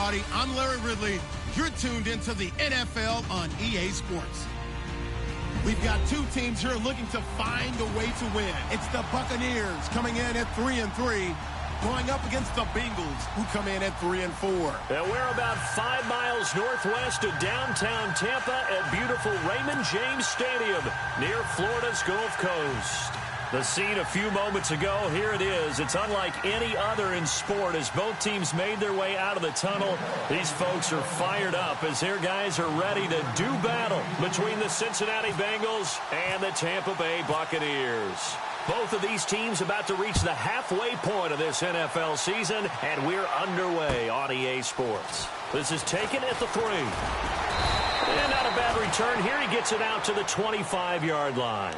everybody. I'm Larry Ridley. You're tuned into the NFL on EA Sports. We've got two teams here looking to find a way to win. It's the Buccaneers coming in at 3-3, going up against the Bengals, who come in at 3-4. And we're about 5 miles northwest of downtown Tampa at beautiful Raymond James Stadium near Florida's Gulf Coast. The scene a few moments ago, here it is. It's unlike any other in sport as both teams made their way out of the tunnel. These folks are fired up as their guys are ready to do battle between the Cincinnati Bengals and the Tampa Bay Buccaneers. Both of these teams about to reach the halfway point of this NFL season, and we're underway on EA Sports. This is taken at the 3. And not a bad return here. He gets it out to the 25-yard line.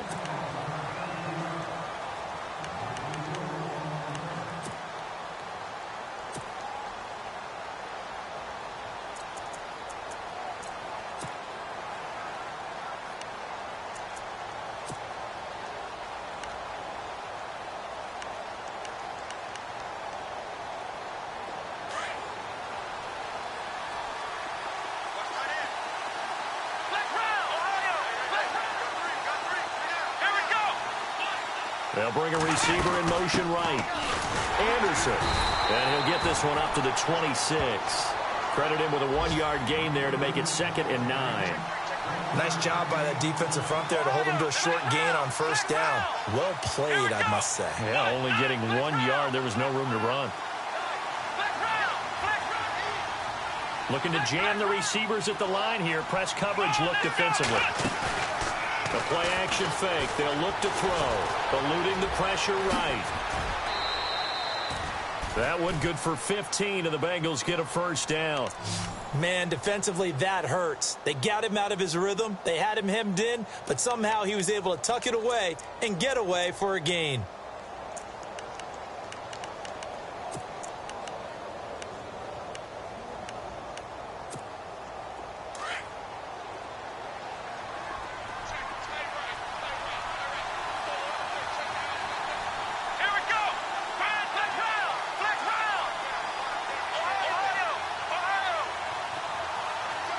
They'll bring a receiver in motion right. Anderson. And he'll get this one up to the 26. Credit him with a 1-yard gain there to make it 2nd and 9. Nice job by that defensive front there to hold him to a short gain on first down. Well played, I must say. Yeah, only getting 1 yard. There was no room to run. Looking to jam the receivers at the line here. Press coverage look defensively. The play-action fake. They'll look to throw. Eluding the pressure right. That one good for 15, and the Bengals get a first down. Man, defensively, that hurts. They got him out of his rhythm. They had him hemmed in, but somehow he was able to tuck it away and get away for a gain.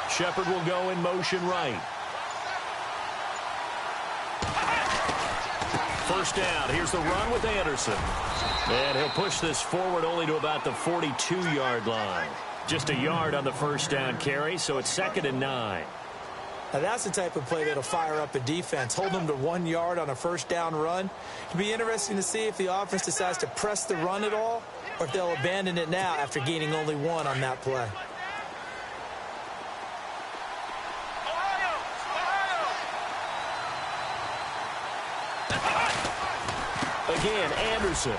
Shepard will go in motion right. First down. Here's the run with Anderson. And he'll push this forward only to about the 42-yard line. Just a yard on the first down carry, so it's 2nd and 9. Now that's the type of play that'll fire up a defense. Hold them to 1 yard on a first down run. It'll be interesting to see if the offense decides to press the run at all or if they'll abandon it now after gaining only 1 on that play. Again, Anderson.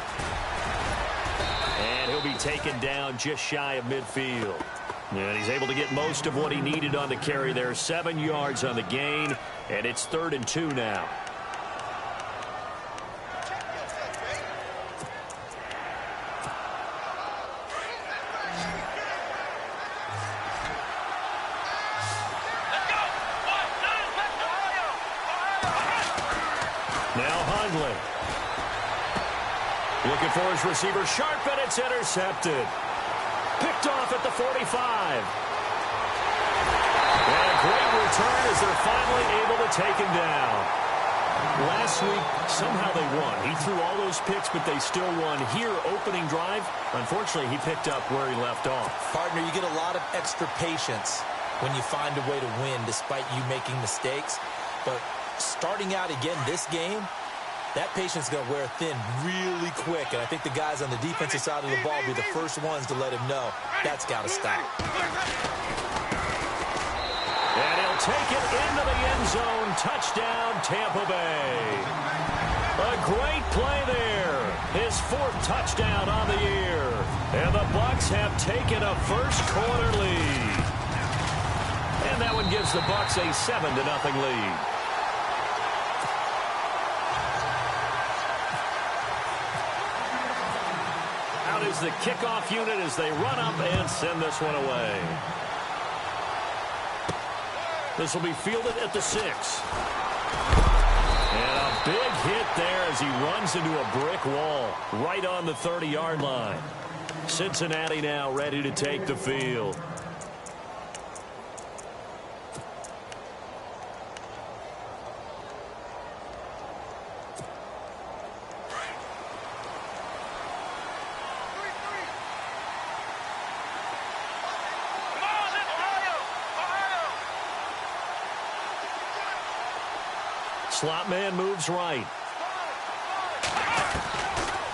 And he'll be taken down just shy of midfield. And he's able to get most of what he needed on the carry there. 7 yards on the gain, and it's 3rd and 2 now. Now Hundley. Looking for his receiver, sharp, and it's intercepted. Picked off at the 45. And a great return as they're finally able to take him down. Last week, somehow they won. He threw all those picks, but they still won. Here, opening drive, unfortunately, he picked up where he left off. Partner, you get a lot of extra patience when you find a way to win despite you making mistakes. But starting out again this game, that patience is going to wear thin really quick, and I think the guys on the defensive side of the ball will be the first ones to let him know that's got to stop. And he'll take it into the end zone. Touchdown, Tampa Bay. A great play there. His 4th touchdown on the year. And the Bucs have taken a first-quarter lead. And that one gives the Bucs a 7-0 lead. Is the kickoff unit as they run up and send this one away. This will be fielded at the 6. And a big hit there as he runs into a brick wall right on the 30-yard line. Cincinnati now ready to take the field. Slot man moves right.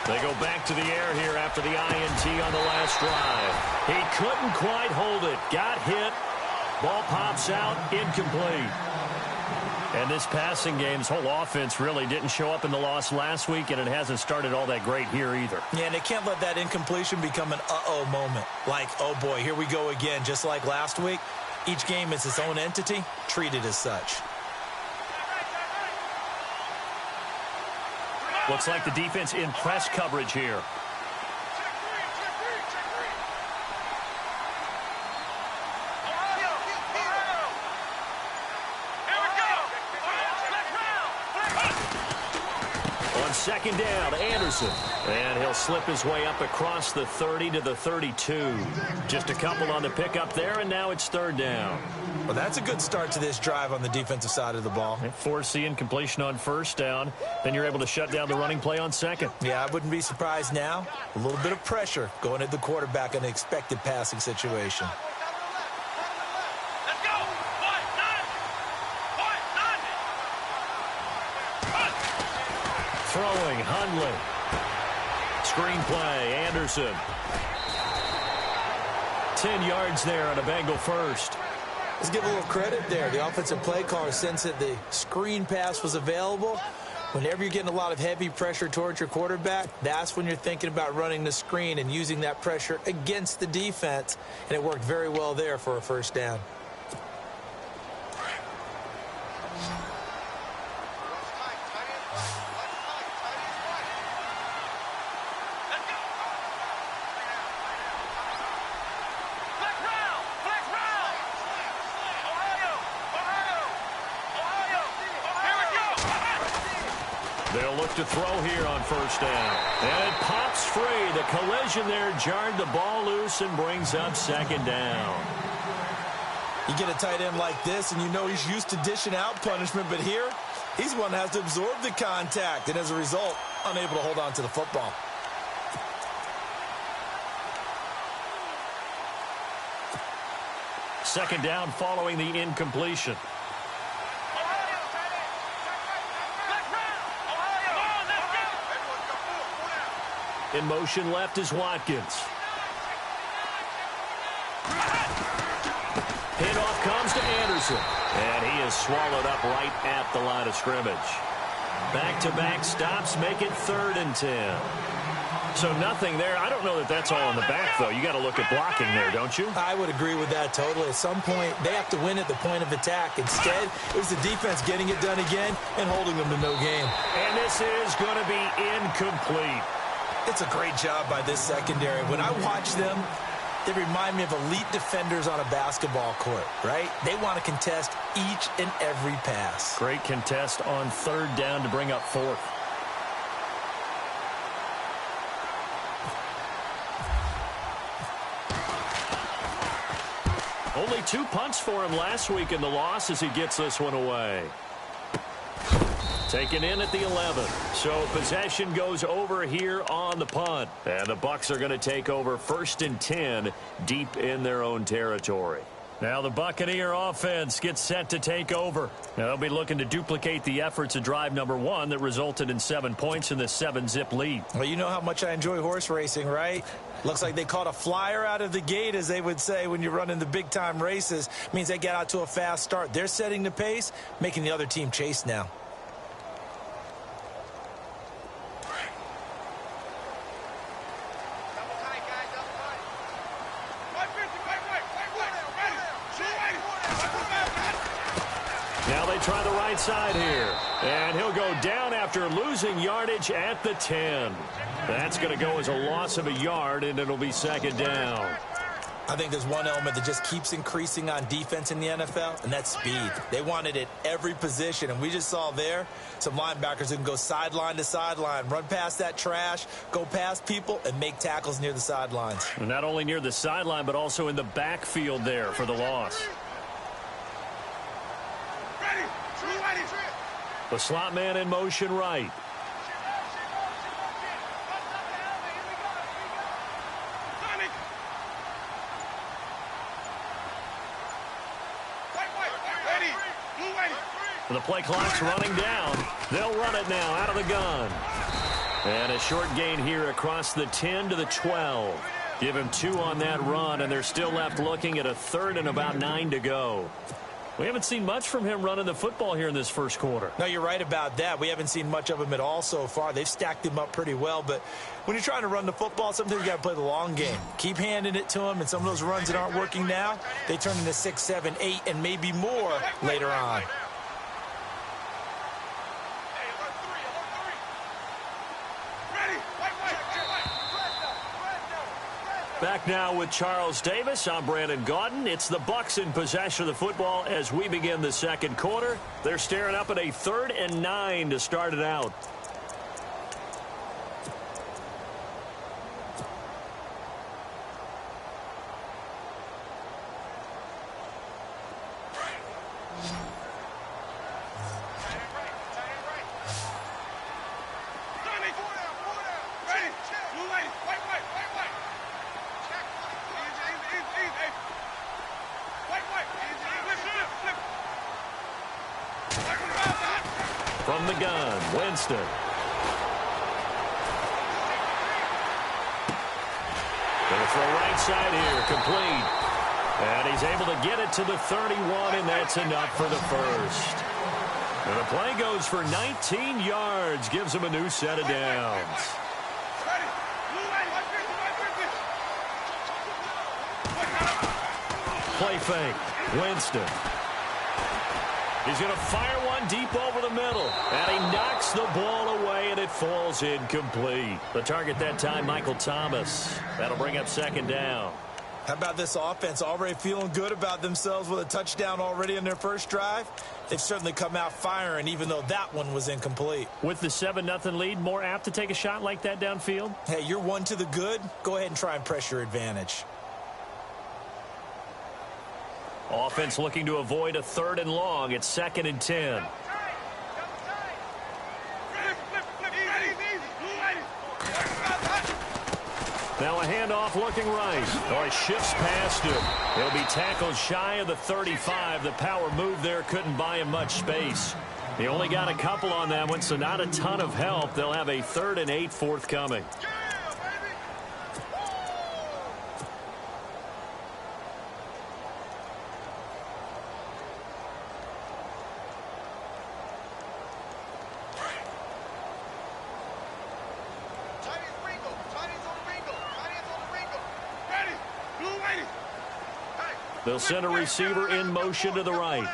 They go back to the air here after the INT on the last drive. He couldn't quite hold it. Got hit. Ball pops out. Incomplete. And this passing game's whole offense really didn't show up in the loss last week, and it hasn't started all that great here either. Yeah, and they can't let that incompletion become an uh-oh moment. Like, oh boy, here we go again, just like last week. Each game is its own entity, treated as such. Looks like the defense in press coverage here. On second down, Anderson. And he'll slip his way up across the 30 to the 32. Just a couple on the pickup there, and now it's third down. Well, that's a good start to this drive on the defensive side of the ball. Force the incompletion on first down. Then you're able to shut down the running play on second. Yeah, I wouldn't be surprised now. A little bit of pressure going at the quarterback in an expected passing situation. Let's go! Throwing, Hundley. Screen play, Anderson. 10 yards there on a Bengal first. Let's give a little credit there. The offensive play caller sensed that the screen pass was available. Whenever you're getting a lot of heavy pressure towards your quarterback, that's when you're thinking about running the screen and using that pressure against the defense. And it worked very well there for a first down. They'll look to throw here on first down. And it pops free. The collision there jarred the ball loose and brings up second down. You get a tight end like this, and you know he's used to dishing out punishment, but here, he's the one that has to absorb the contact, and as a result, unable to hold on to the football. Second down following the incompletion. In motion left is Watkins. Handoff comes to Anderson. And he is swallowed up right at the line of scrimmage. Back-to-back stops make it 3rd and 10. So nothing there. I don't know that that's all in the back, though. You got to look at blocking there, don't you? I would agree with that totally. At some point, they have to win at the point of attack. Instead, it was the defense getting it done again and holding them to no gain. And this is going to be incomplete. It's a great job by this secondary. When I watch them, they remind me of elite defenders on a basketball court, right? They want to contest each and every pass. Great contest on 3rd down to bring up 4th. Only 2 punts for him last week in the loss as he gets this one away. Taken in at the 11. So possession goes over here on the punt. And the Bucs are going to take over 1st and 10 deep in their own territory. Now the Buccaneer offense gets set to take over. Now they'll be looking to duplicate the efforts of drive number 1 that resulted in 7 points in the 7-zip lead. Well, you know how much I enjoy horse racing, right? Looks like they caught a flyer out of the gate, as they would say when you're running the big-time races. Means they get out to a fast start. They're setting the pace, making the other team chase now. Now they try the right side here. And he'll go down after losing yardage at the 10. That's going to go as a loss of a yard, and it'll be 2nd down. I think there's one element that just keeps increasing on defense in the NFL, and that's speed. They want it at every position, and we just saw there some linebackers who can go sideline to sideline, run past that trash, go past people, and make tackles near the sidelines. And not only near the sideline, but also in the backfield there for the loss. The slot man in motion right. The play clock's running down. They'll run it now out of the gun. And a short gain here across the 10 to the 12. Give him 2 on that run, and they're still left looking at a 3rd and about 9 to go. We haven't seen much from him running the football here in this first quarter. No, you're right about that. We haven't seen much of him at all so far. They've stacked him up pretty well, but when you're trying to run the football, sometimes you got to play the long game. Keep handing it to him, and some of those runs that aren't working now, they turn into 6, 7, 8, and maybe more later on. Back now with Charles Davis. I'm Brandon Gaudin. It's the Bucs in possession of the football as we begin the second quarter. They're staring up at a 3rd and 9 to start it out. From the gun, Winston. Gonna throw right side here, complete. And he's able to get it to the 31, and that's enough for the first. And the play goes for 19 yards, gives him a new set of downs. Play fake, Winston. He's going to fire one deep over the middle. And he knocks the ball away, and it falls incomplete. The target that time, Michael Thomas. That'll bring up 2nd down. How about this offense already feeling good about themselves with a touchdown already in their first drive? They've certainly come out firing, even though that one was incomplete. With the 7-0 lead, more apt to take a shot like that downfield? Hey, you're 1 to the good. Go ahead and try and press your advantage. Offense looking to avoid a 3rd and long. It's 2nd and 10. Now a handoff looking right. Oh, he shifts past him. He'll be tackled shy of the 35. The power move there couldn't buy him much space. He only got a couple on that one, so not a ton of help. They'll have a 3rd and 8 forthcoming. They'll send a receiver in motion to the right.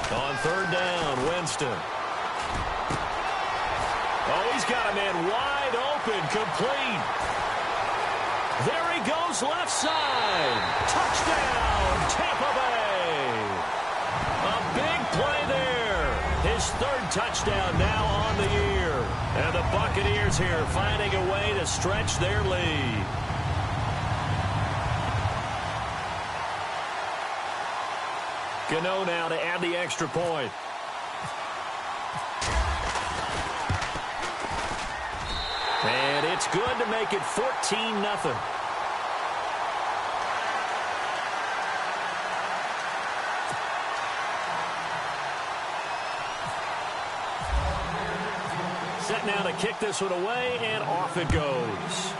On 3rd down, Winston. Oh, he's got a man wide open, complete. There he goes, left side. Touchdown, Tampa Bay. A big play there. His 3rd touchdown now on the year. And the Buccaneers here finding a way to stretch their lead. Gano now to add the extra point. And it's good to make it 14-0. Set now to kick this one away, and off it goes.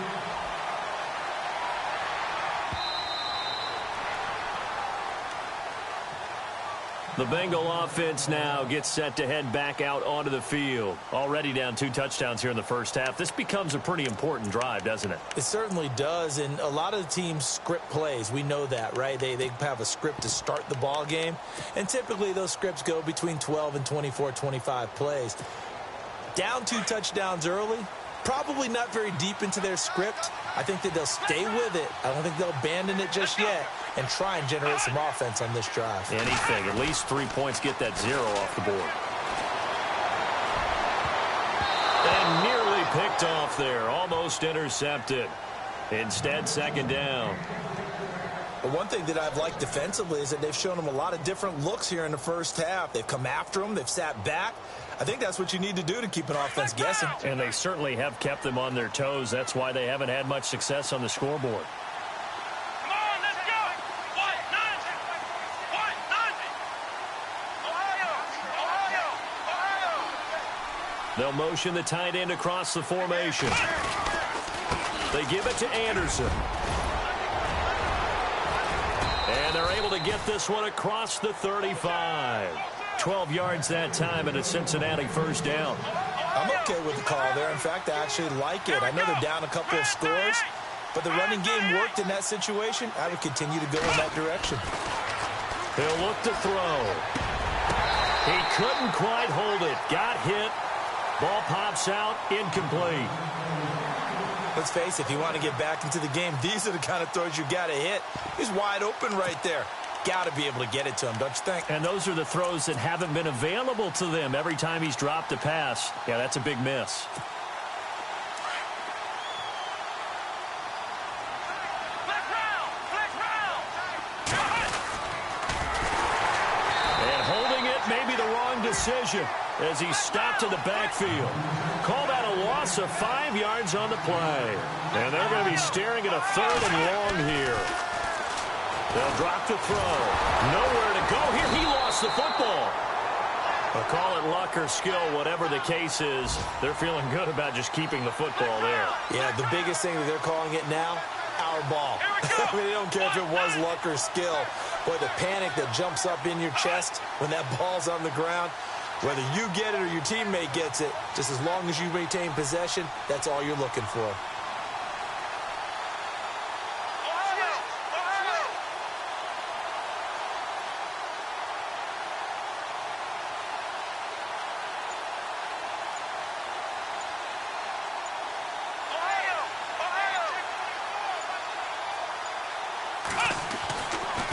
The Bengal offense now gets set to head back out onto the field. Already down 2 touchdowns here in the first half. This becomes a pretty important drive, doesn't it? It certainly does, and a lot of the teams script plays. We know that, right? They have a script to start the ball game, and typically those scripts go between 12 and 24, 25 plays. Down 2 touchdowns early, probably not very deep into their script. I think that they'll stay with it. I don't think they'll abandon it just yet and try and generate some offense on this drive. Anything. At least 3 points, get that 0 off the board. And nearly picked off there. Almost intercepted. Instead, second down. But one thing that I've liked defensively is that they've shown them a lot of different looks here in the first half. They've come after them. They've sat back. I think that's what you need to do to keep an offense guessing. And they certainly have kept them on their toes. That's why they haven't had much success on the scoreboard. Come on, let's go. What? Ohio. They'll motion the tight end across the formation. They give it to Anderson. And they're able to get this one across the 35. 12 yards that time, and a Cincinnati first down. I'm okay with the call there. In fact, I actually like it. I know they're down a couple of scores, but the running game worked in that situation. I would continue to go in that direction. He'll look to throw. He couldn't quite hold it. Got hit. Ball pops out. Incomplete. Let's face it, if you want to get back into the game, these are the kind of throws you got to hit. He's wide open right there. Got to be able to get it to him, don't you think? And those are the throws that haven't been available to them every time he's dropped a pass. Yeah, that's a big miss. And holding it may be the wrong decision as he stopped in the backfield. Call that a loss of 5 yards on the play. And they're going to be staring at a 3rd and long here. They'll drop the throw. Nowhere to go here. He lost the football. But call it luck or skill, whatever the case is, they're feeling good about just keeping the football there. Yeah, the biggest thing that they're calling it now, our ball. I mean, they don't care if it was luck or skill. Boy, the panic that jumps up in your chest when that ball's on the ground, whether you get it or your teammate gets it, just as long as you maintain possession, that's all you're looking for.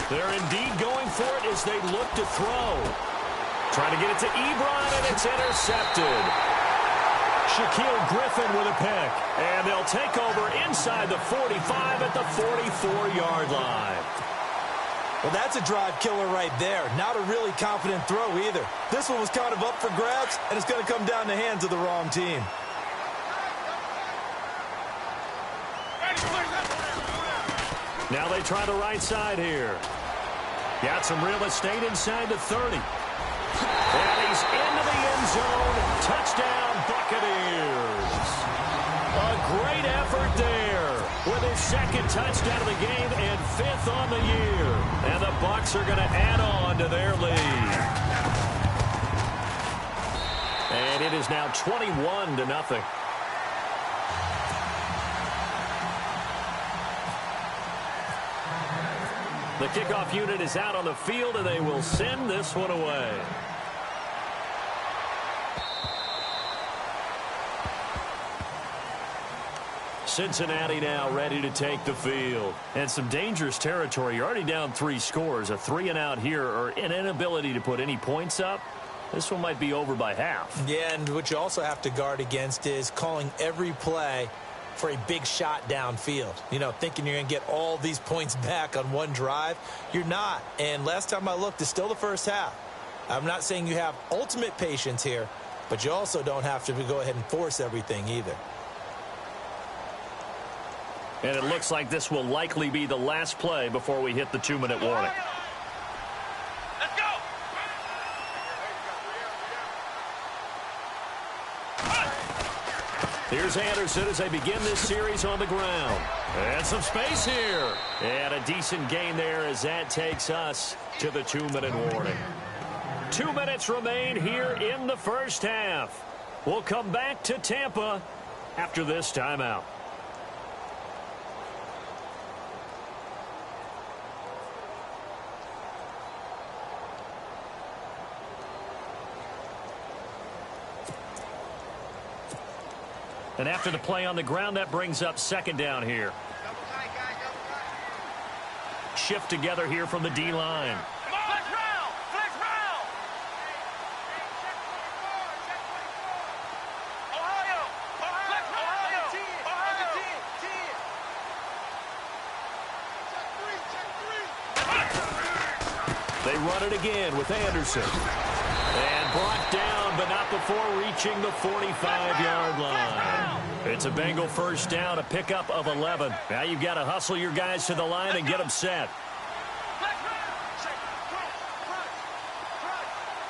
They're indeed going for it as they look to throw. Trying to get it to Ebron, and it's intercepted. Shaquille Griffin with a pick. And they'll take over inside the 45 at the 44-yard line. Well, that's a drive killer right there. Not a really confident throw either. This one was kind of up for grabs, and it's going to come down the hands of the wrong team. Now they try the right side here. Got some real estate inside the 30. And he's into the end zone. Touchdown, Buccaneers. A great effort there with his 2nd touchdown of the game and 5th on the year. And the Bucs are going to add on to their lead. And it is now 21-0. The kickoff unit is out on the field, and they will send this one away. Cincinnati now ready to take the field. And some dangerous territory. You're already down 3 scores. A 3-and-out here or an inability to put any points up. This one might be over by half. Yeah, and what you also have to guard against is calling every play for a big shot downfield. You know, thinking you're going to get all these points back on one drive. You're not. And last time I looked, it's still the first half. I'm not saying you have ultimate patience here, but you also don't have to go ahead and force everything either. And it looks like this will likely be the last play before we hit the 2-minute warning. Let's go. Here's Anderson as they begin this series on the ground. And some space here. And a decent gain there as that takes us to the 2-minute warning. 2 minutes remain here in the first half. We'll come back to Tampa after this timeout. And after the play on the ground, that brings up second down here. Shift together here from the D-line. Flex round! Flex round! Ohio! Flex Ohio! Ohio! They run it again with Anderson. And brought down, but not before reaching the 45-yard line. It's a Bengal first down, a pickup of 11. Now you've got to hustle your guys to the line and get them set. Flex round!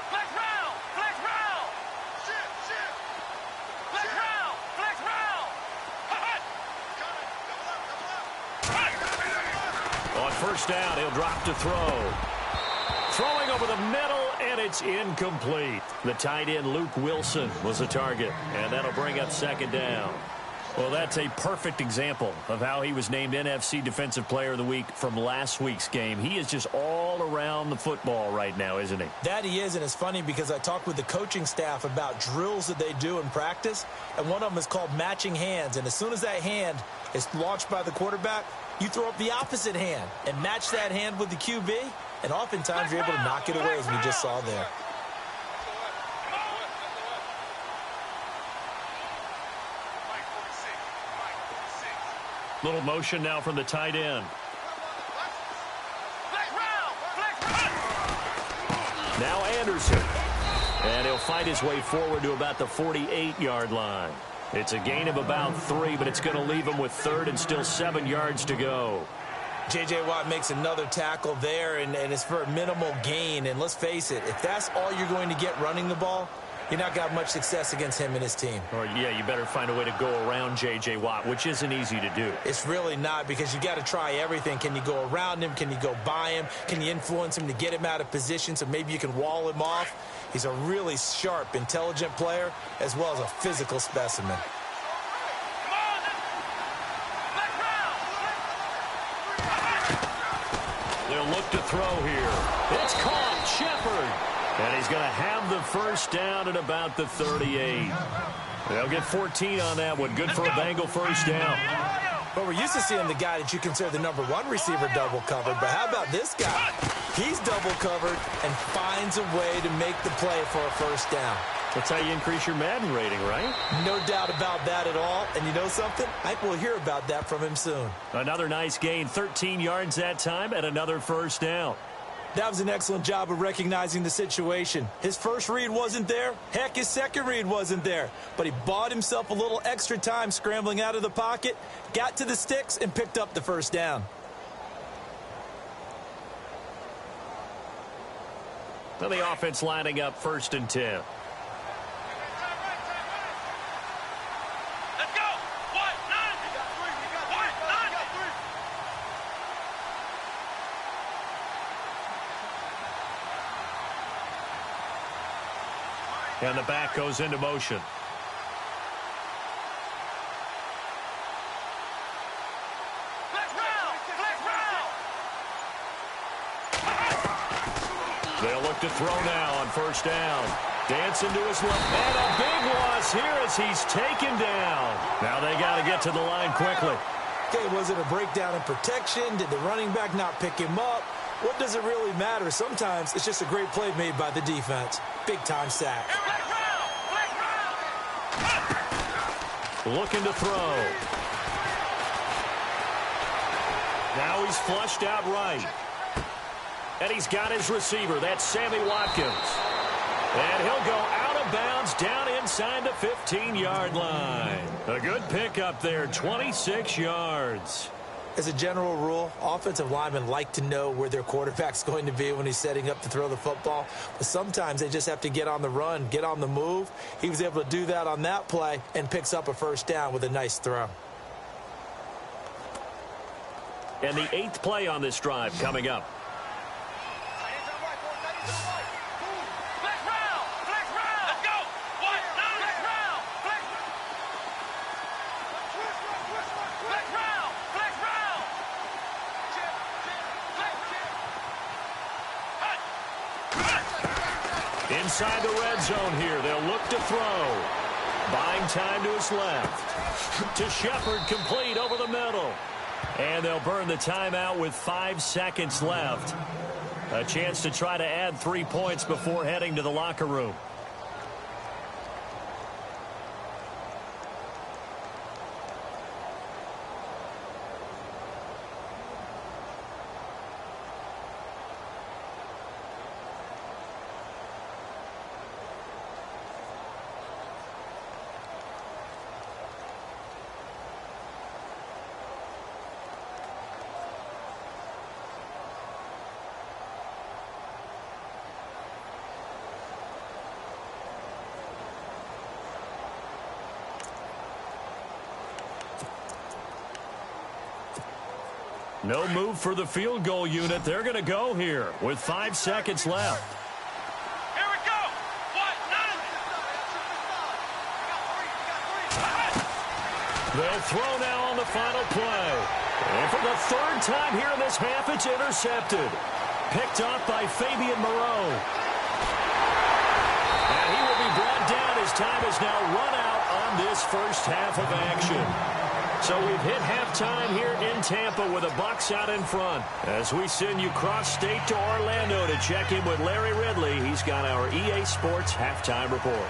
Flex round! Flex round! Shift! Flex round! Flex round! On first down, he'll drop to throw. Throwing over the middle, and it's incomplete. The tight end, Luke Wilson, was the target, and that'll bring up second down. Well, that's a perfect example of how he was named NFC Defensive Player of the Week from last week's game. He is just all around the football right now, isn't he? That he is, and it's funny because I talked with the coaching staff about drills that they do in practice, and one of them is called matching hands. And as soon as that hand is launched by the quarterback, you throw up the opposite hand and match that hand with the QB, and oftentimes you're able to knock it away, as we just saw there. Little motion now from the tight end. Now Anderson. And he'll fight his way forward to about the 48-yard line. It's a gain of about 3, but it's going to leave him with third and still 7 yards to go. J.J. Watt makes another tackle there, and it's for a minimal gain. And let's face it, if that's all you're going to get running the ball, you're not going to have much success against him and his team. Or, yeah, you better find a way to go around J.J. Watt, which isn't easy to do. It's really not, because you got to try everything. Can you go around him? Can you go by him? Can you influence him to get him out of position so maybe you can wall him off? He's a really sharp, intelligent player, as well as a physical specimen. They'll look to throw here. It's caught. Shepard. And he's going to have the first down at about the 38. They'll get 14 on that one. Good for a Bengal first down. But we're used to seeing the guy that you consider the number 1 receiver double covered. But how about this guy? He's double covered and finds a way to make the play for a first down. That's how you increase your Madden rating, right? No doubt about that at all. And you know something? I think we'll hear about that from him soon. Another nice gain, 13 yards that time, and another first down. That was an excellent job of recognizing the situation. His first read wasn't there. Heck, his second read wasn't there. But he bought himself a little extra time scrambling out of the pocket, got to the sticks, and picked up the first down. Well, the offense lining up 1st and 10. And the back goes into motion. They'll look to throw now on first down. Dancing to his left. And a big loss here as he's taken down. Now they got to get to the line quickly. Okay, was it a breakdown in protection? Did the running back not pick him up? What does it really matter? Sometimes it's just a great play made by the defense. Big-time sack. Looking to throw. Now he's flushed out right. And he's got his receiver. That's Sammy Watkins. And he'll go out of bounds down inside the 15-yard line. A good pickup there, 26 yards. As a general rule, offensive linemen like to know where their quarterback's going to be when he's setting up to throw the football. But sometimes they just have to get on the run, get on the move. He was able to do that on that play and picks up a first down with a nice throw. And the 8th play on this drive coming up. Inside the red zone here, they'll look to throw. Buying time to his left. To Shepard, complete over the middle. And they'll burn the timeout with 5 seconds left. A chance to try to add 3 points before heading to the locker room. No move for the field goal unit. They're going to go here with 5 seconds left. Here we go. They'll throw now on the final play. And for the 3rd time here in this half, it's intercepted. Picked off by Fabian Moreau. And he will be brought down. His time is now run out on this first half of action. So we've hit halftime here in Tampa with the Bucs out in front. As we send you cross-state to Orlando to check in with Larry Ridley, he's got our EA Sports halftime report.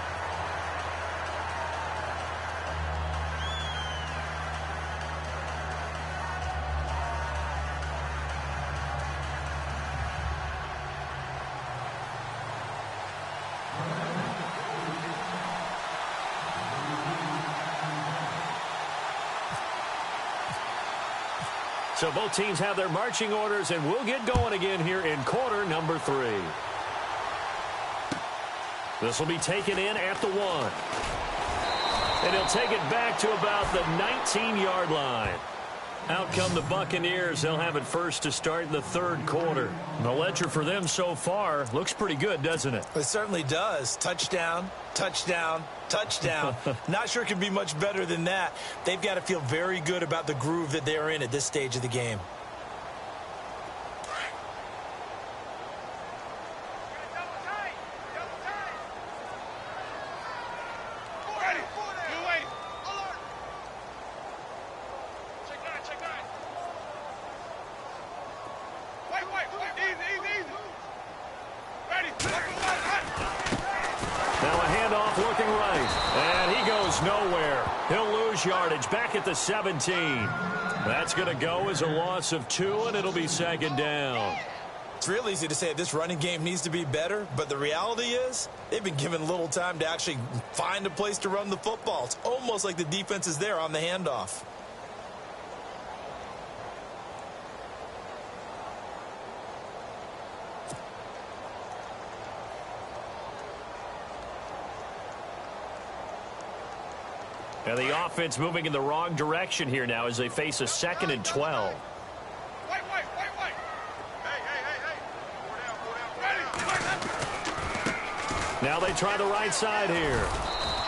So both teams have their marching orders, and we'll get going again here in quarter number 3. This will be taken in at the 1. And he'll take it back to about the 19-yard line. Out come the Buccaneers. They'll have it first to start in the 3rd quarter. The ledger for them so far looks pretty good, doesn't it? It certainly does. Touchdown, touchdown, touchdown. Not sure it can be much better than that. They've got to feel very good about the groove that they're in at this stage of the game. Yardage back at the 17. That's going to go as a loss of 2, and it'll be 2nd down. It's real easy to say this running game needs to be better, but the reality is they've been given little time to actually find a place to run the football. It's almost like the defense is there on the handoff. And the offense moving in the wrong direction here now as they face a 2nd and 12. Now they try the right side here.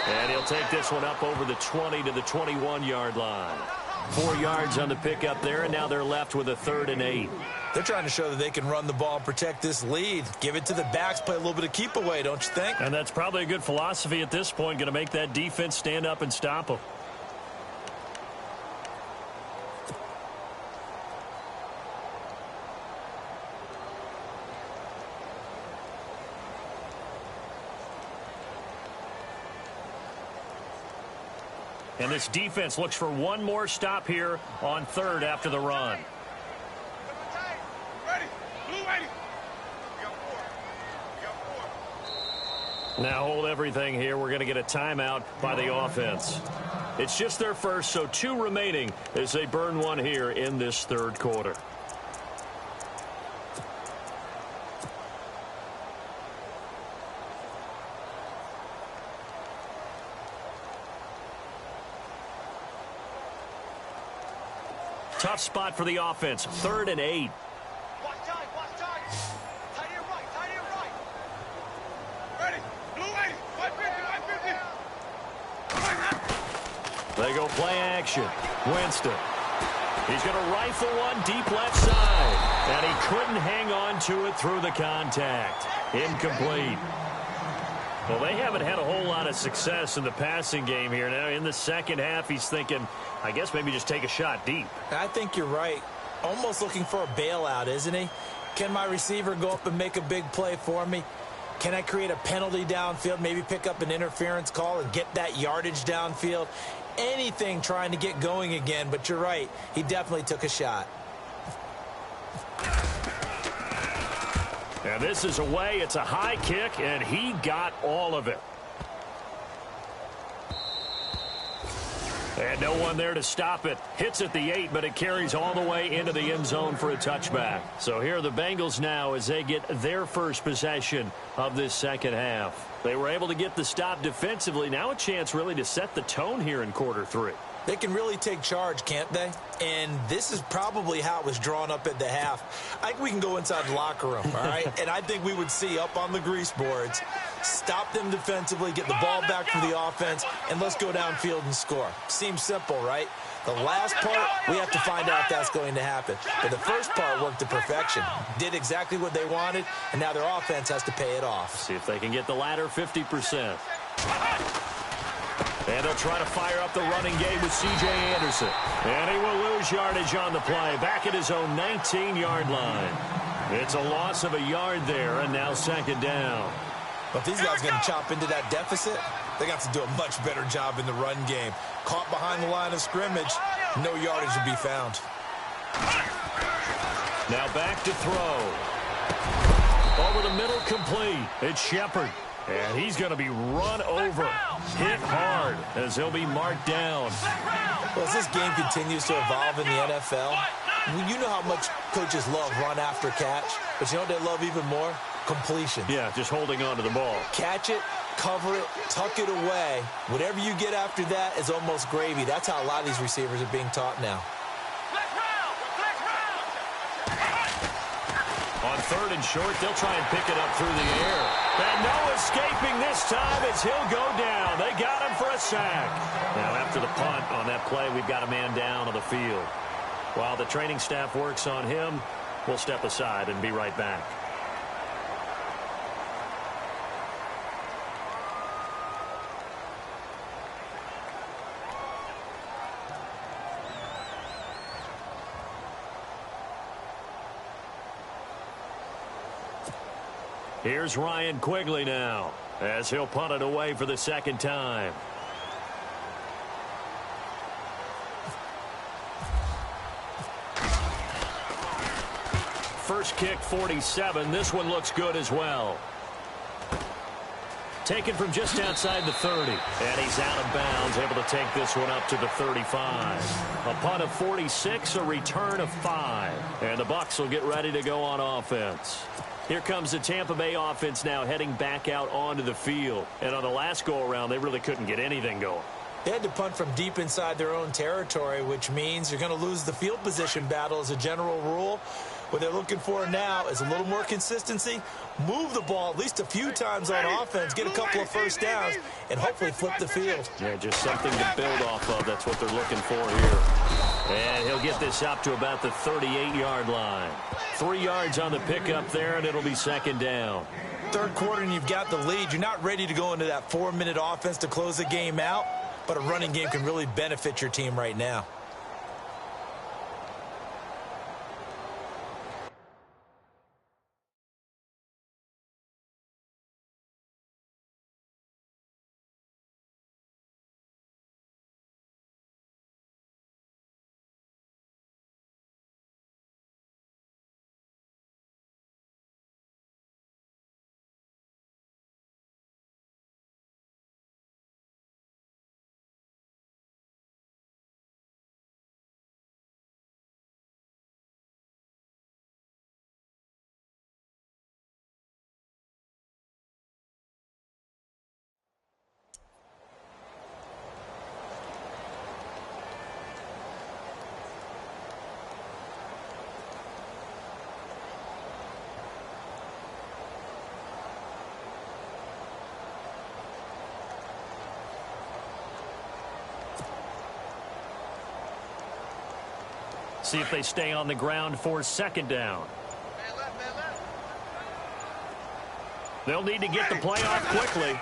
And he'll take this one up over the 20 to the 21-yard line. 4 yards on the pickup there, and now they're left with a 3rd and 8. They're trying to show that they can run the ball and protect this lead. Give it to the backs, play a little bit of keep away, don't you think? And that's probably a good philosophy at this point, going to make that defense stand up and stop them. And this defense looks for one more stop here on 3rd after the run. Now hold everything here. We're going to get a timeout by the offense. It's just their first, so 2 remaining as they burn one here in this 3rd quarter. Tough spot for the offense. 3rd and 8. Watch time, watch time. Tight end right, tight end right. Ready, blue 80, 150, 150. They go play action. Winston. He's going to rifle one deep left side. And he couldn't hang on to it through the contact. Incomplete. Well, they haven't had a whole lot of success in the passing game here. Now, in the second half, he's thinking, I guess maybe just take a shot deep. I think you're right. Almost looking for a bailout, isn't he? Can my receiver go up and make a big play for me? Can I create a penalty downfield, maybe pick up an interference call and get that yardage downfield? Anything trying to get going again, but you're right. He definitely took a shot. And this is away. It's a high kick, and he got all of it. And no one there to stop it. Hits at the 8, but it carries all the way into the end zone for a touchback. So here are the Bengals now as they get their first possession of this second half. They were able to get the stop defensively. Now a chance really to set the tone here in quarter 3. They can really take charge, can't they? And this is probably how it was drawn up at the half. I think we can go inside the locker room, all right? And I think we would see up on the grease boards, stop them defensively, get the ball back for the offense, and let's go downfield and score. Seems simple, right? The last part, we have to find out if that's going to happen. But the first part worked to perfection. Did exactly what they wanted, and now their offense has to pay it off. See if they can get the latter 50%. And they'll try to fire up the running game with C.J. Anderson. And he will lose yardage on the play, back at his own 19-yard line. It's a loss of a yard there, and now second down. But if these guys are going to chop into that deficit, they got to do a much better job in the run game. Caught behind the line of scrimmage, no yardage to be found. Now back to throw. Over the middle, complete. It's Shepard. And he's going to be run over, hit hard, as he'll be marked down. Well, as this game continues to evolve in the NFL, you know how much coaches love run after catch, but you know what they love even more? Completion. Yeah, just holding on to the ball. Catch it, cover it, tuck it away. Whatever you get after that is almost gravy. That's how a lot of these receivers are being taught now. On third and short, they'll try and pick it up through the air. And no escaping this time as he'll go down. They got him for a sack. Now after the punt on that play, we've got a man down on the field. While the training staff works on him, we'll step aside and be right back. Here's Ryan Quigley now, as he'll punt it away for the second time. First kick, 47. This one looks good as well. Taken from just outside the 30. And he's out of bounds, able to take this one up to the 35. A punt of 46, a return of 5. And the Bucs will get ready to go on offense. Here comes the Tampa Bay offense now heading back out onto the field. And on the last go-around, they really couldn't get anything going. They had to punt from deep inside their own territory, which means you're going to lose the field position battle as a general rule. What they're looking for now is a little more consistency, move the ball at least a few times on offense, get a couple of first downs, and hopefully flip the field. Yeah, just something to build off of. That's what they're looking for here. And he'll get this up to about the 38-yard line. 3 yards on the pickup there, and it'll be second down. Third quarter, and you've got the lead. You're not ready to go into that 4-minute offense to close the game out, but a running game can really benefit your team right now. See if they stay on the ground for second down. Man left, man left. They'll need to get the play off quickly.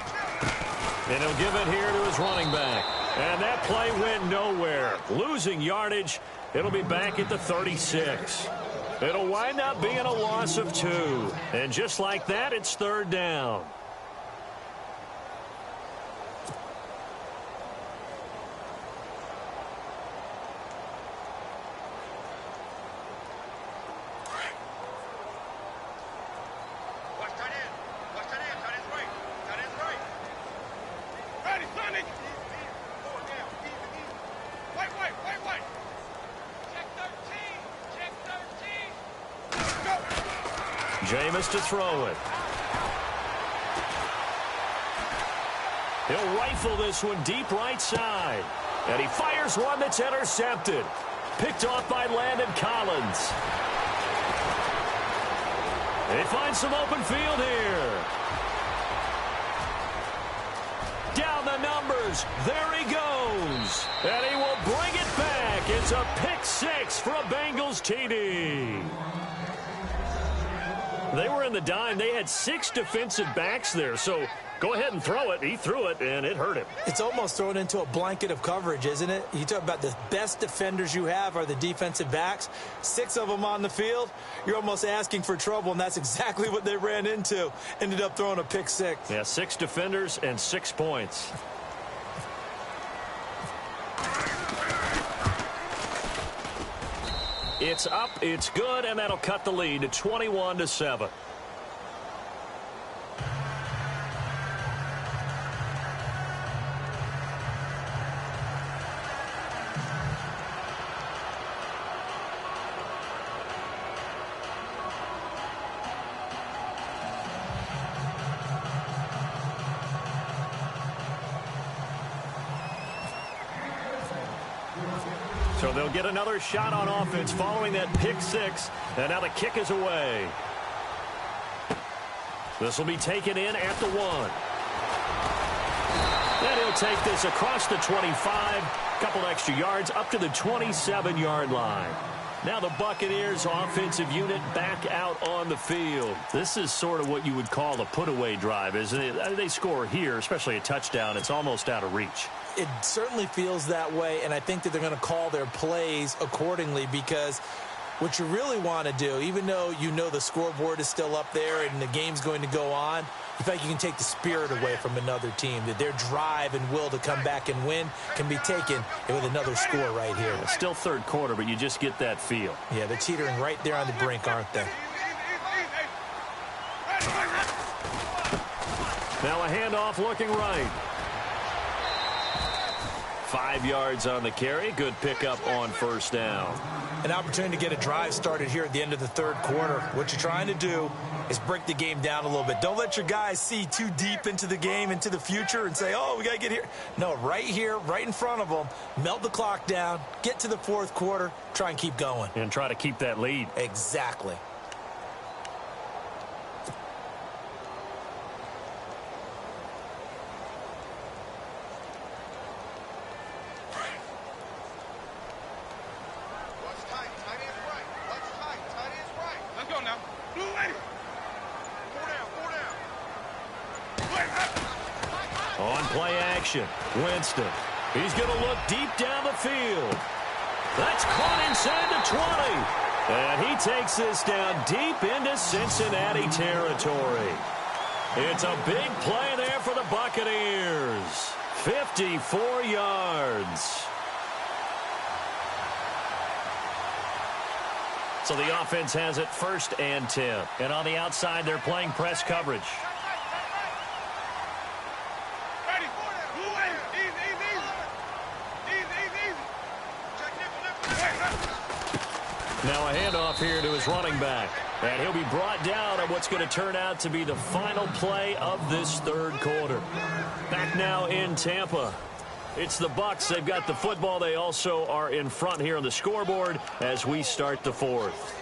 And he'll give it here to his running back. And that play went nowhere. Losing yardage. It'll be back at the 36. It'll wind up being a loss of 2. And just like that, it's third down. Jameis to throw it. He'll rifle this one deep right side. And he fires one that's intercepted. Picked off by Landon Collins. They find some open field here. Down the numbers. There he goes. And he will bring it back. It's a pick 6 for a Bengals TD. They were in the dime. They had 6 defensive backs there. So go ahead and throw it. He threw it, and it hurt him. It's almost thrown into a blanket of coverage, isn't it? You talk about the best defenders you have are the defensive backs. 6 of them on the field. You're almost asking for trouble, and that's exactly what they ran into. Ended up throwing a pick 6. Yeah, 6 defenders and 6 points. It's up, it's good, and that'll cut the lead to 21-7. So they'll get another shot on offense following that pick 6. And now the kick is away. This will be taken in at the 1. And he'll take this across the 25. Couple extra yards up to the 27-yard line. Now the Buccaneers offensive unit back out on the field. This is sort of what you would call a put-away drive, isn't it? They score here, especially a touchdown. It's almost out of reach. It certainly feels that way, and I think that they're going to call their plays accordingly, because what you really want to do, even though you know the scoreboard is still up there and the game's going to go on, you feel like you can take the spirit away from another team, that their drive and will to come back and win can be taken with another score right here. It's still third quarter, but you just get that feel. Yeah, they're teetering right there on the brink, aren't they? Now a handoff looking right. 5 yards on the carry. Good pickup on first down. An opportunity to get a drive started here at the end of the third quarter. What you're trying to do is break the game down a little bit. Don't let your guys see too deep into the game, into the future, and say, oh, we got to get here. No, right here, right in front of them, melt the clock down, get to the fourth quarter, try and keep going. And try to keep that lead. Exactly. On play action, Winston. He's going to look deep down the field. That's caught inside the 20. And he takes this down deep into Cincinnati territory. It's a big play there for the Buccaneers. 54 yards. So the offense has it 1st and 10. And on the outside, they're playing press coverage. Now a handoff here to his running back. And he'll be brought down on what's going to turn out to be the final play of this third quarter. Back now in Tampa. It's the Bucs. They've got the football. They also are in front here on the scoreboard as we start the fourth.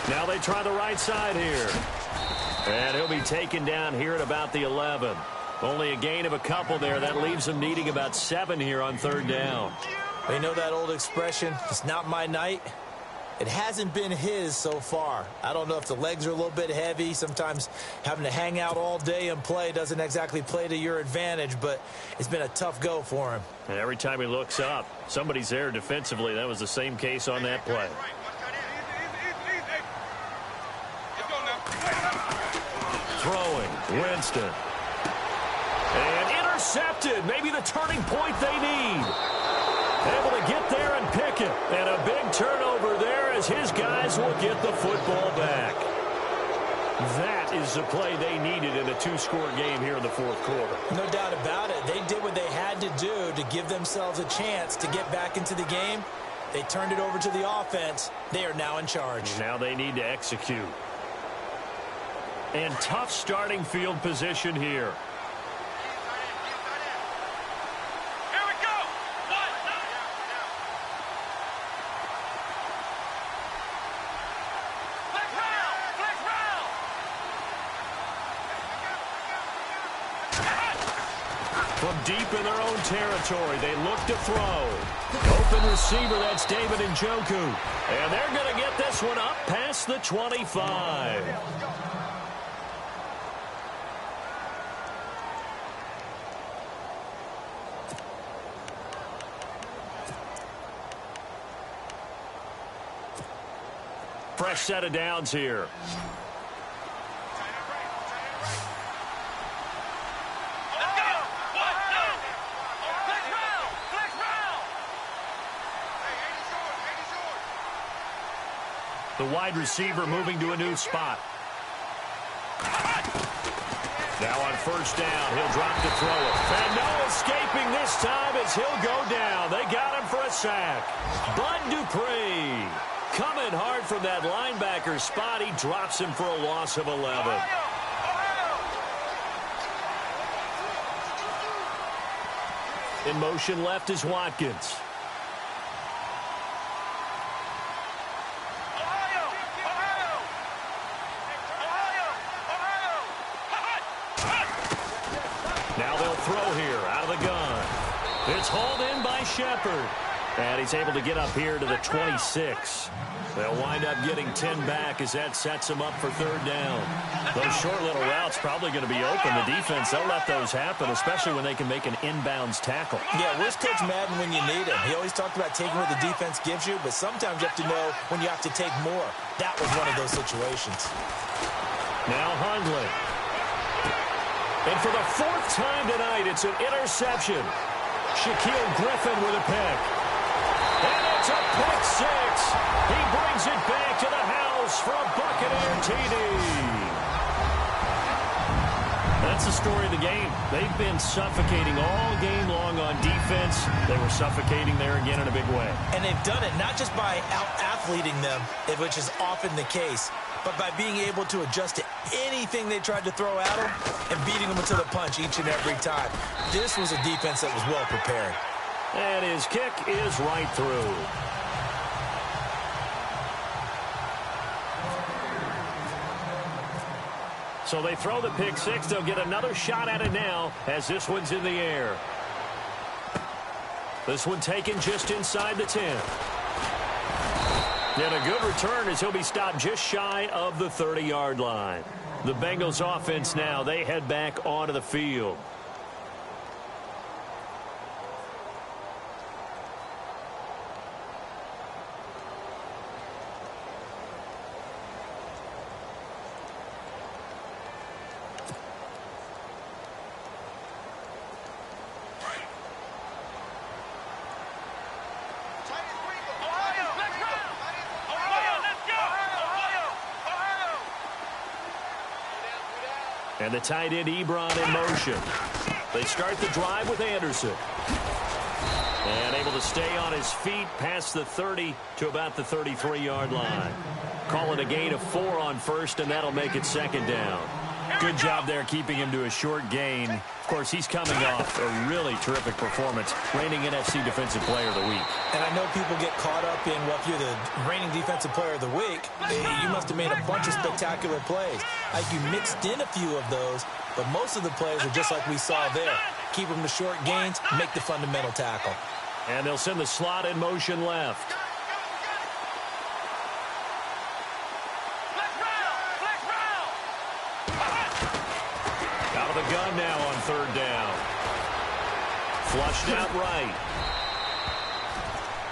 Now they try the right side here. And he'll be taken down here at about the 11. Only a gain of a couple there. That leaves him needing about 7 here on 3rd down. You know that old expression, it's not my night? It hasn't been his so far. I don't know if the legs are a little bit heavy. Sometimes having to hang out all day and play doesn't exactly play to your advantage, but it's been a tough go for him. And every time he looks up, somebody's there defensively. That was the same case on that play. Throwing, Winston. And intercepted. Maybe the turning point they need. Able to get there and pick it. And a big turnover there as his guys will get the football back. That is the play they needed in a 2-score game here in the 4th quarter. No doubt about it. They did what they had to do to give themselves a chance to get back into the game. They turned it over to the offense. They are now in charge. Now they need to execute. And tough starting field position here. From deep in their own territory, they look to throw. Open receiver, that's David Njoku. And they're going to get this one up past the 25. Fresh set of downs here. The wide receiver moving to a new spot. Now on 1st down, he'll drop to throw it. And no escaping this time as he'll go down. They got him for a sack. Bud Dupree coming hard from that linebacker spot. He drops him for a loss of 11. In motion left is Watkins. Now they'll throw here out of the gun. It's hauled in by Shepard. And he's able to get up here to the 26. They'll wind up getting 10 back as that sets them up for 3rd down. Those short little routes probably going to be open. The defense, they'll let those happen, especially when they can make an inbounds tackle. Yeah, where's Coach Madden when you need him? He always talked about taking what the defense gives you, but sometimes you have to know when you have to take more. That was one of those situations. Now Hundley. And for the 4th time tonight, it's an interception. Shaquille Griffin with a pick. And it's a pick 6. He brings it back to the house for a Buccaneer TD. That's the story of the game. They've been suffocating all game long on defense. They were suffocating there again in a big way. And they've done it not just by out-athleting them, which is often the case, but by being able to adjust to anything they tried to throw at them and beating them to the punch each and every time. This was a defense that was well prepared. And his kick is right through. So they throw the pick 6. They'll get another shot at it now as this one's in the air. This one taken just inside the 10. And a good return as he'll be stopped just shy of the 30-yard line. The Bengals offense now, they head back onto the field. And the tight end Ebron in motion. They start the drive with Anderson. And able to stay on his feet past the 30 to about the 33-yard line. Call it a gain of 4 on 1st, and that'll make it 2nd down. Good job there keeping him to a short gain. Of course, he's coming off a really terrific performance, reigning NFC Defensive Player of the Week. And I know people get caught up in, well, if you're the reigning Defensive Player of the Week, you must have made a bunch of spectacular plays. Like you mixed in a few of those, but most of the plays are just like we saw there. Keep them to short gains, make the fundamental tackle. And they'll send the slot in motion left. Out of the gun now on third down. Flushed out right.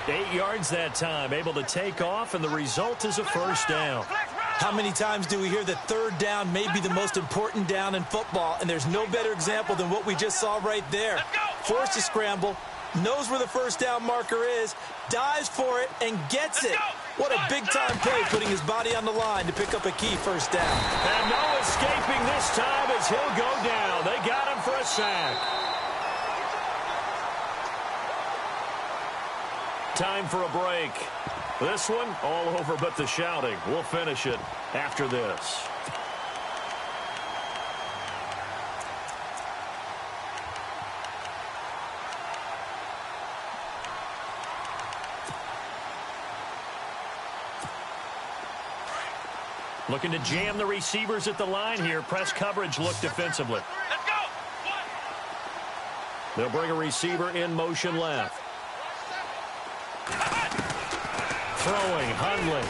8 yards that time, able to take off, and the result is a first down. How many times do we hear that third down may be the most important down in football, and there's no better example than what we just saw right there. Forced to scramble, knows where the first down marker is, dives for it, and gets it. What a big-time play, putting his body on the line to pick up a key first down. And no escaping this time as he'll go down. They got him for a sack. Time for a break. This one, all over but the shouting. We'll finish it after this. Looking to jam the receivers at the line here. Press coverage look defensively. Let's go. They'll bring a receiver in motion left. Throwing, Hundley.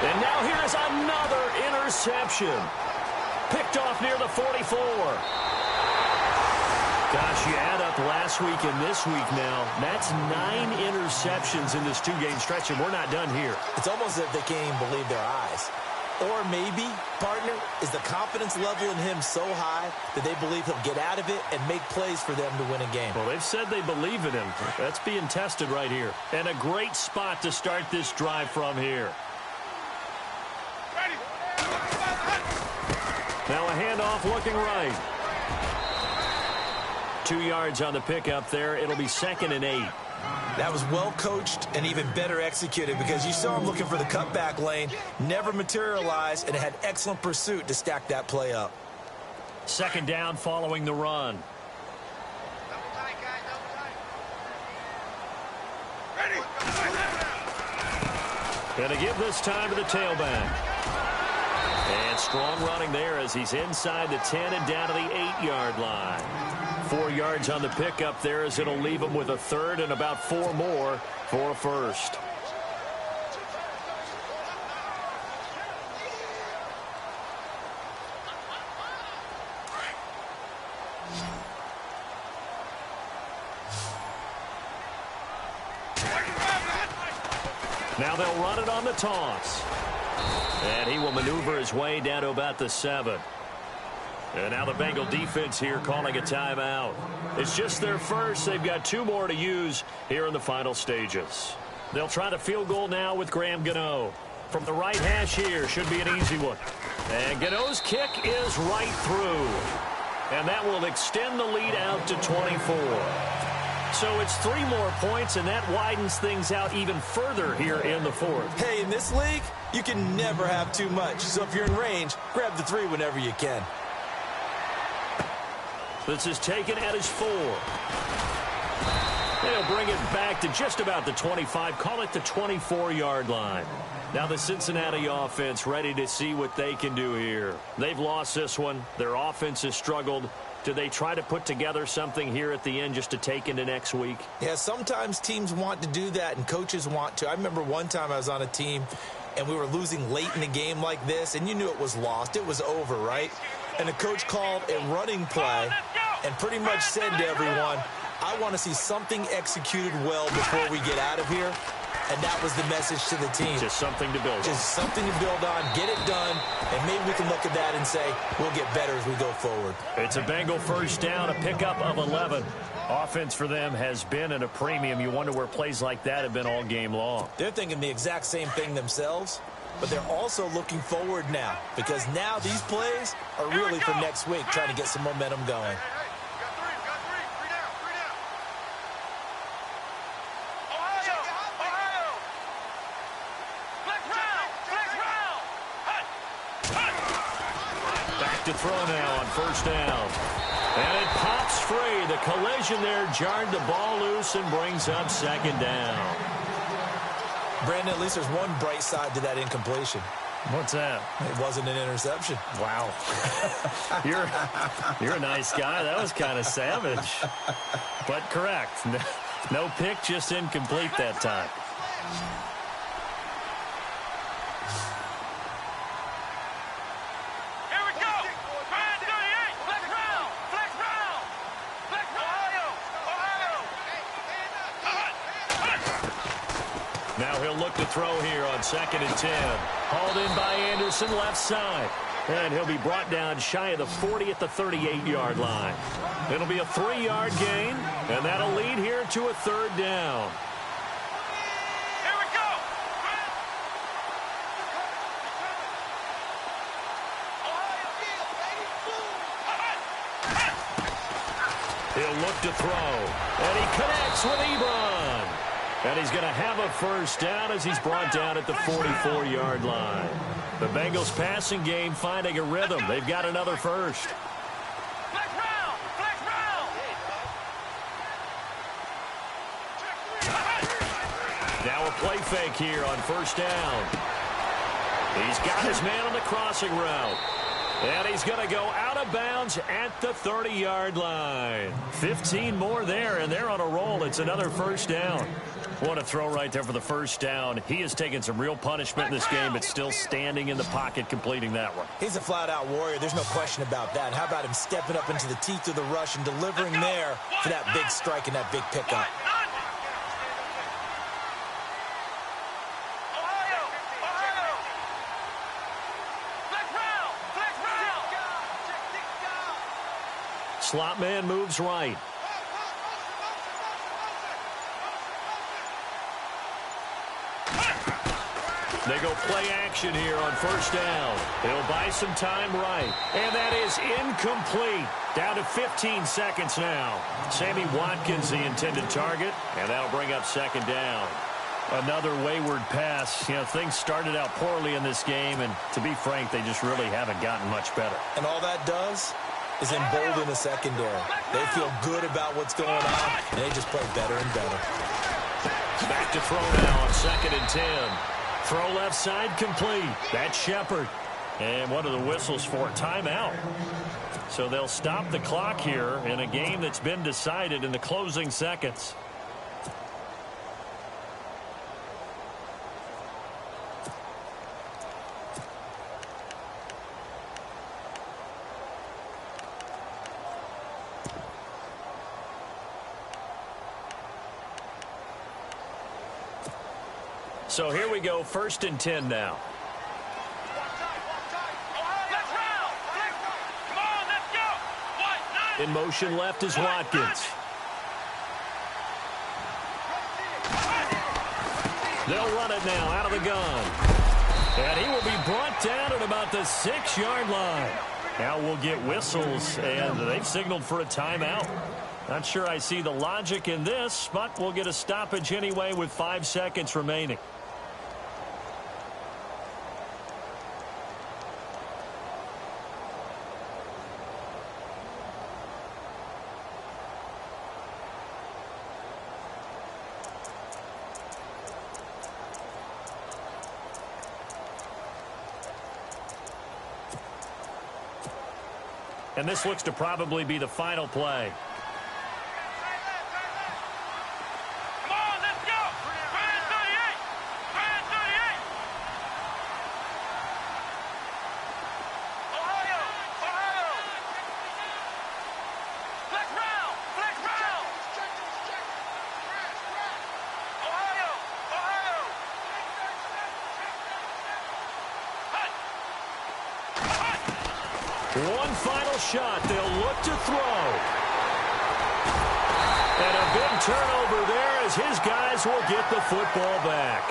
And now here's another interception. Picked off near the 44. Gosh, you add up last week and this week now. That's 9 interceptions in this 2-game stretch, and we're not done here. It's almost as if they can't even believe their eyes. Or maybe, partner, is the confidence level in him so high that they believe he'll get out of it and make plays for them to win a game. Well, they've said they believe in him. That's being tested right here. And a great spot to start this drive from here. Ready. Now a handoff looking right. 2 yards on the pickup there. It'll be 2nd and 8. That was well coached and even better executed because you saw him looking for the cutback lane, never materialized, and had excellent pursuit to stack that play up. 2nd down following the run. Double tight, guys. Double tight. Ready. Going to give this time to the tailback. And strong running there as he's inside the 10 and down to the 8-yard line. 4 yards on the pickup there as it'll leave him with a 3rd and about 4 more for a first. Now they'll run it on the toss. And he will maneuver his way down to about the 7. And now the Bengal defense here calling a timeout. It's just their first. They've got 2 more to use here in the final stages. They'll try the field goal now with Graham Gano. From the right hash here, should be an easy one. And Gano's kick is right through. And that will extend the lead out to 24. So it's 3 more points, and that widens things out even further here in the 4th. Hey, in this league, you can never have too much. So if you're in range, grab the 3 whenever you can. This is taken at his 4. They'll bring it back to just about the 25. Call it the 24-yard line. Now the Cincinnati offense ready to see what they can do here. They've lost this one. Their offense has struggled. Do they try to put together something here at the end just to take into next week? Yeah, sometimes teams want to do that and coaches want to. I remember one time I was on a team and we were losing late in the game like this, and you knew it was lost. It was over, right? And the coach called a running play and pretty much said to everyone, I want to see something executed well before we get out of here. And that was the message to the team. Just something to build on. Just something to build on, get it done, and maybe we can look at that and say, we'll get better as we go forward. It's a Bengal first down, a pickup of 11. Offense for them has been at a premium. You wonder where plays like that have been all game long. They're thinking the exact same thing themselves, but they're also looking forward now because now these plays are really for next week, trying to get some momentum going. to throw now on first down. And it pops free. The collision there jarred the ball loose and brings up second down. Brandon, at least there's one bright side to that incompletion. What's that? It wasn't an interception. Wow. You're a nice guy. That was kind of savage. But correct. No pick, just incomplete that time. Here we go. Man 38. Flex round. Flex round. Flex Ohio. Now he'll look to throw here on 2nd and 10. Hauled in by Anderson, left side. And he'll be brought down shy of the 40 at the 38-yard line. It'll be a 3-yard gain, and that'll lead here to a 3rd down. Here we go. He'll look to throw, and he connects with Ebron. And he's going to have a first down as he's brought down at the 44-yard line. The Bengals passing game finding a rhythm. They've got another first. Flex round. Flex round. Now a play fake here on first down. He's got his man on the crossing route. And he's going to go out of bounds at the 30-yard line. 15 more there, and they're on a roll. It's another first down. What a throw right there for the first down. He has taken some real punishment in this game, but still standing in the pocket completing that one. He's a flat-out warrior. There's no question about that. How about him stepping up into the teeth of the rush and delivering there for that big strike and that big pickup? Ohio. Flex round. Flex round. Slot man moves right. They go play action here on first down. He'll buy some time right. And that is incomplete. Down to 15 seconds now. Sammy Watkins, the intended target. And that'll bring up second down. Another wayward pass. You know, things started out poorly in this game. And to be frank, they just really haven't gotten much better. And all that does is embolden the secondary. They feel good about what's going on, and they just play better and better. Back to throw now on 2nd and 10. Throw left side complete. That's Shepard. And what are the whistles for? Timeout. So they'll stop the clock here in a game that's been decided in the closing seconds. So here we go, 1st and 10 now. In motion left is Watkins. They'll run it now out of the gun. And he will be brought down at about the 6-yard line. Now we'll get whistles, and they've signaled for a timeout. Not sure I see the logic in this, but we'll get a stoppage anyway with 5 seconds remaining. And this looks to probably be the final play. Come on, let's go. Brand 38. Brand 38. Ohio. Flex round. Flex round. Ohio. One final shot. They'll look to throw. And a big turnover there as his guys will get the football back.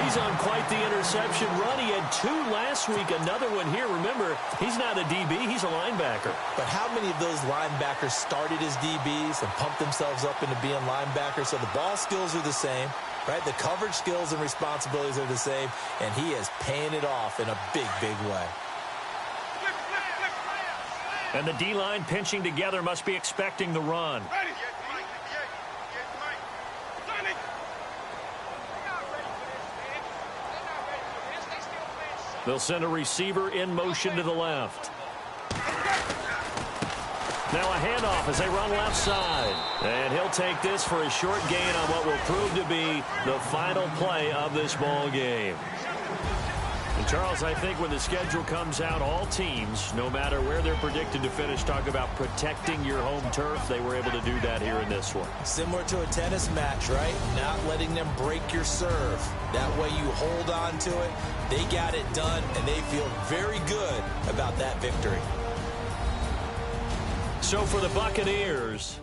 He's on quite the interception run. He had 2 last week, another one here. Remember, he's not a DB, he's a linebacker. But how many of those linebackers started as DBs and pumped themselves up into being linebackers? So the ball skills are the same, right? The coverage skills and responsibilities are the same, and he is paying it off in a big, big way. And the D-line pinching together must be expecting the run. Ready. Get Mike. Sonny. They're not ready for this, man. They're not ready for this. They still playing soft. They'll send a receiver in motion to the left. Now a handoff as they run left side. And he'll take this for a short gain on what will prove to be the final play of this ball game. And Charles, I think when the schedule comes out, all teams, no matter where they're predicted to finish, talk about protecting your home turf. They were able to do that here in this one. Similar to a tennis match, right? Not letting them break your serve. That way you hold on to it. They got it done, and they feel very good about that victory. So for the Buccaneers,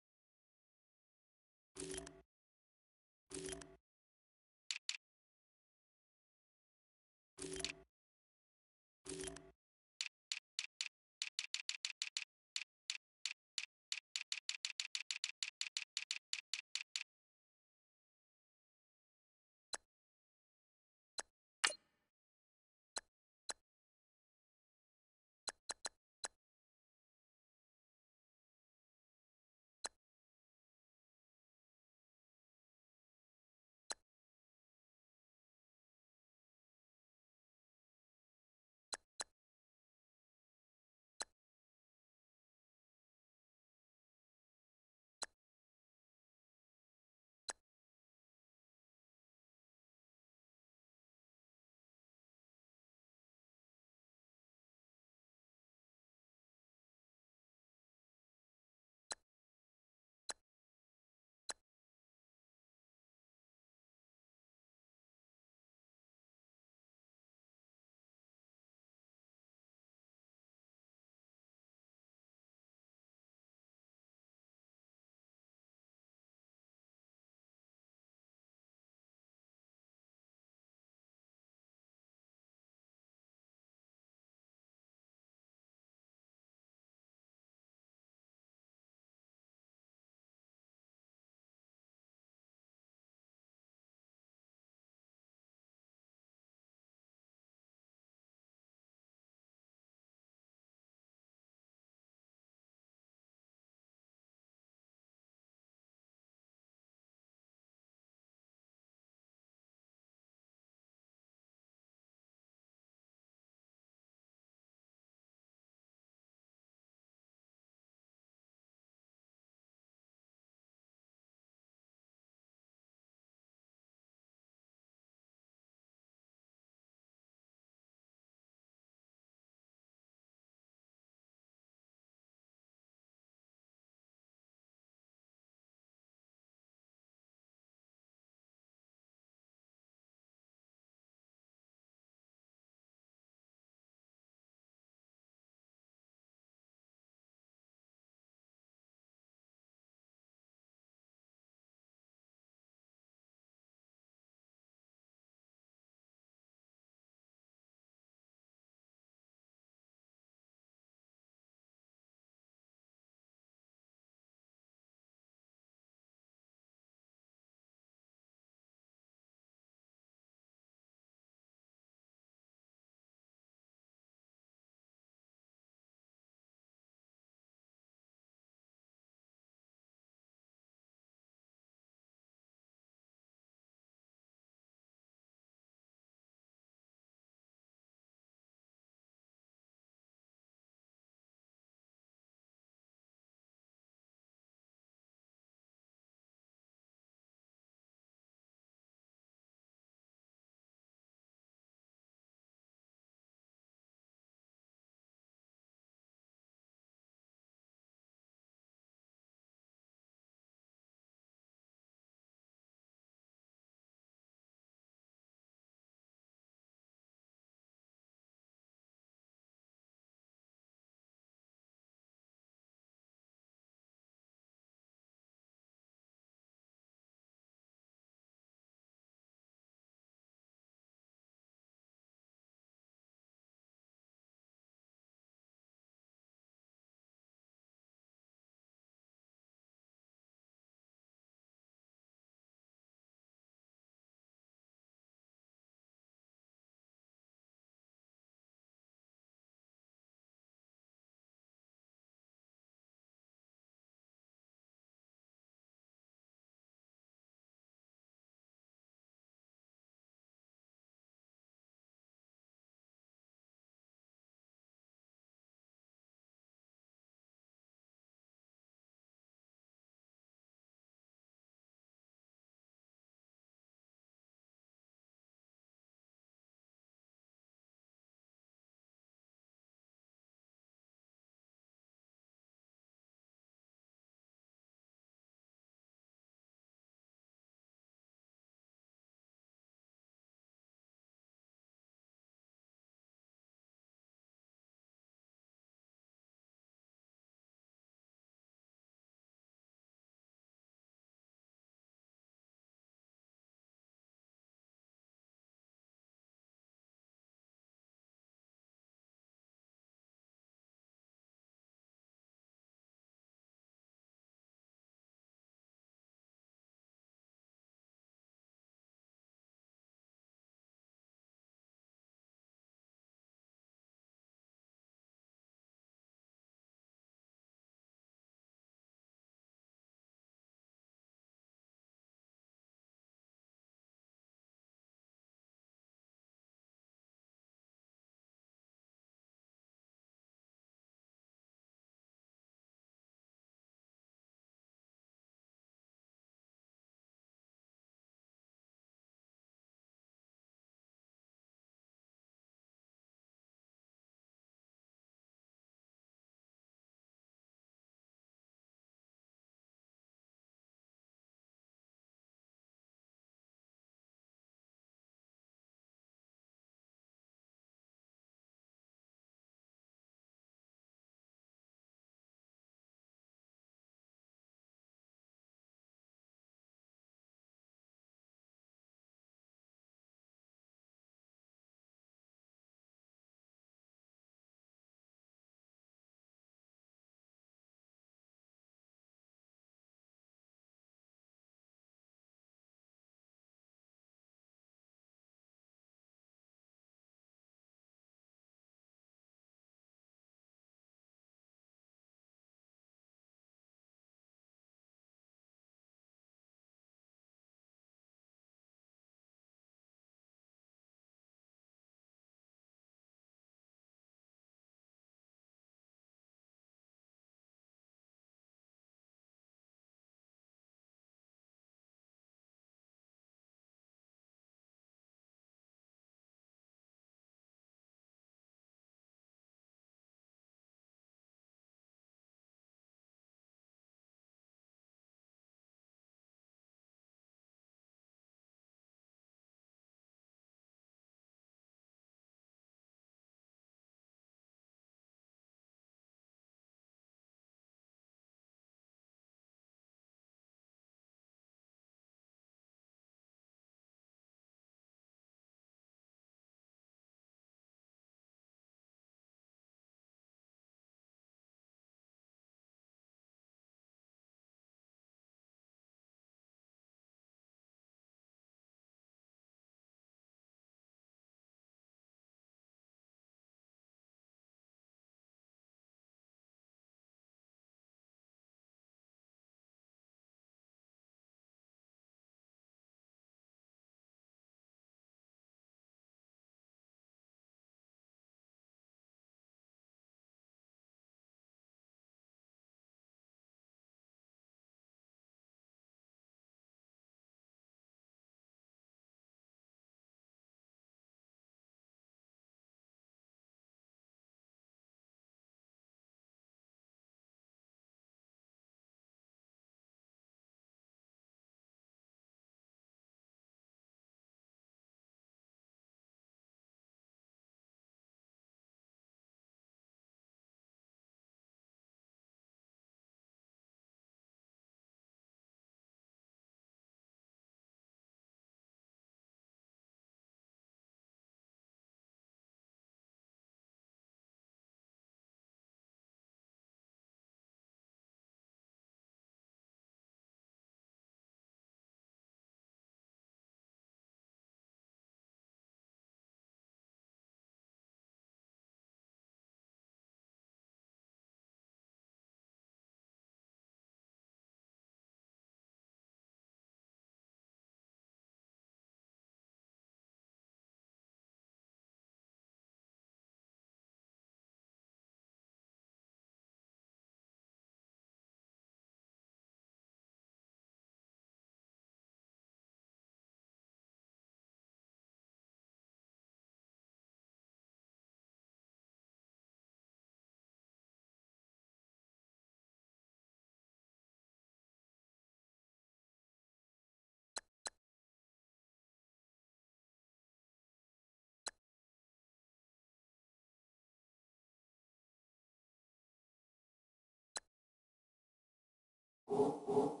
They're